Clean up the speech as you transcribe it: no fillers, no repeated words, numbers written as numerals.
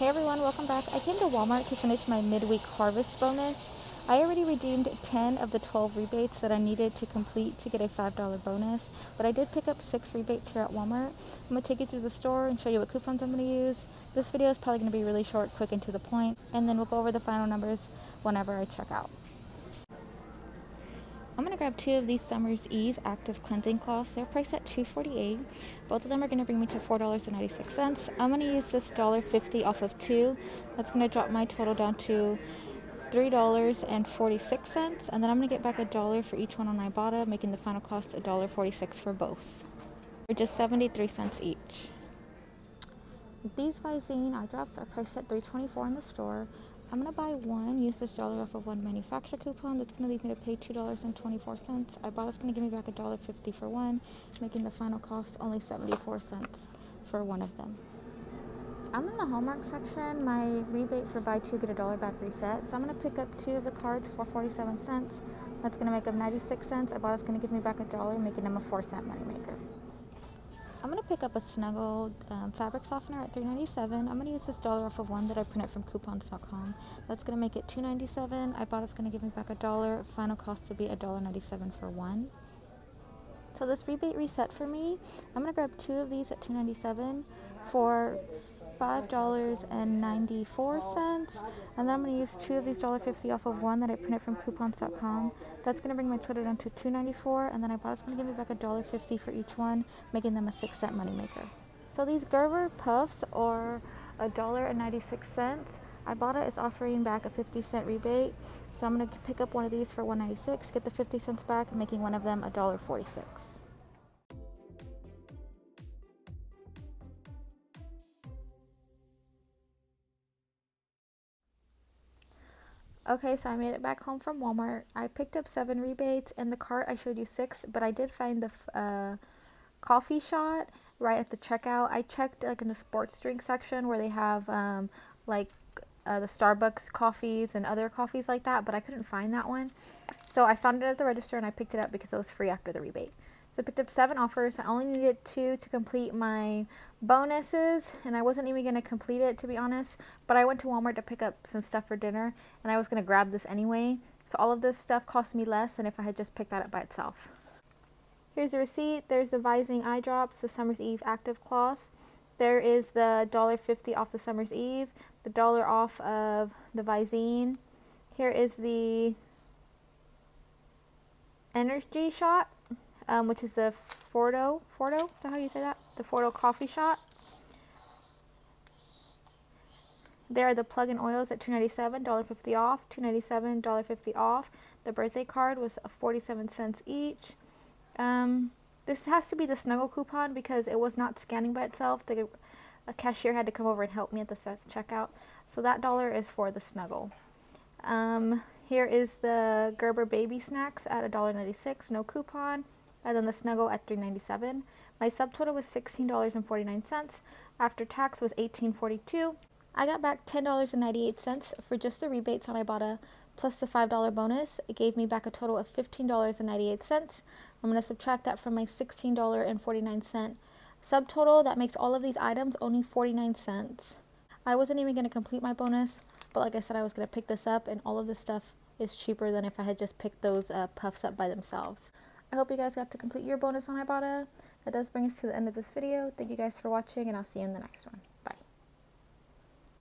Hey everyone, welcome back. I came to Walmart to finish my midweek harvest bonus. I already redeemed 10 of the 12 rebates that I needed to complete to get a $5 bonus, but I did pick up 6 rebates here at Walmart. I'm going to take you through the store and show you what coupons I'm going to use. This video is probably going to be really short, quick, and to the point, and then we'll go over the final numbers whenever I check out. I'm going to grab 2 of these Summer's Eve active cleansing cloths. They're priced at $2.48. Both of them are going to bring me to $4.96. I'm going to use this $1.50 off of 2. That's going to drop my total down to $3.46. And then I'm going to get back $1 for each one on Ibotta, making the final cost $1.46 for both. They're just 73 cents each. These Visine eye drops are priced at $3.24 in the store. I'm going to buy one, use this $1 off of one manufacturer coupon. That's going to leave me to pay $2.24. Ibotta's going to give me back $1.50 for one, making the final cost only 74 cents for one of them. I'm in the Hallmark section. My rebate for buy 2 get $1 back reset. So I'm going to pick up 2 of the cards for 47 cents. That's going to make them 96 cents. Ibotta's going to give me back $1, making them a 4-cent moneymaker. I'm going to pick up a Snuggle fabric softener at $3.97. I'm going to use this $1 off of one that I printed from coupons.com. That's going to make it $2.97. Ibotta's going to give me back $1. Final cost will be $1.97 for one. So this rebate reset for me. I'm going to grab 2 of these at $2.97 for $5.94, and then I'm going to use 2 of these $1.50 off of one that I printed from coupons.com. That's going to bring my total down to $2.94, and then Ibotta's going to give me back $1.50 for each one, making them a 6-cent moneymaker. So these Gerber puffs are $1.96. Ibotta is offering back a 50-cent rebate, so I'm going to pick up one of these for $1.96, get the 50 cents back, making one of them $1.46. Okay, so I made it back home from Walmart. I picked up 7 rebates. In the cart, I showed you 6, but I did find the coffee shot right at the checkout. I checked in the sports drink section where they have the Starbucks coffees and other coffees like that, but I couldn't find that one. So I found it at the register and I picked it up because it was free after the rebate. So I picked up 7 offers. I only needed 2 to complete my bonuses, and I wasn't even going to complete it, to be honest. But I went to Walmart to pick up some stuff for dinner, and I was going to grab this anyway. So all of this stuff cost me less than if I had just picked that up by itself. Here's the receipt. There's the Visine eye drops, the Summer's Eve active cloth. There is the $1.50 off the Summer's Eve, the $1 off of the Visine. Here is the energy shot, which is the Fordo, is that how you say that? The Fordo coffee shot. There are the plug-in oils at $2.97, $1.50 off, $2.97, $1.50 off. The birthday card was 47 cents each. This has to be the Snuggle coupon because it was not scanning by itself. A cashier had to come over and help me at the checkout. So that $1 is for the Snuggle. Here is the Gerber baby snacks at $1.96, no coupon. And then the Snuggle at $3.97. My subtotal was $16.49. After tax was $18.42. I got back $10.98 for just the rebates on Ibotta plus the $5 bonus. It gave me back a total of $15.98. I'm going to subtract that from my $16.49 subtotal. That makes all of these items only 49 cents. I wasn't even going to complete my bonus, but like I said, I was going to pick this up, and all of this stuff is cheaper than if I had just picked those puffs up by themselves. I hope you guys got to complete your bonus on Ibotta. That does bring us to the end of this video. Thank you guys for watching, and I'll see you in the next one.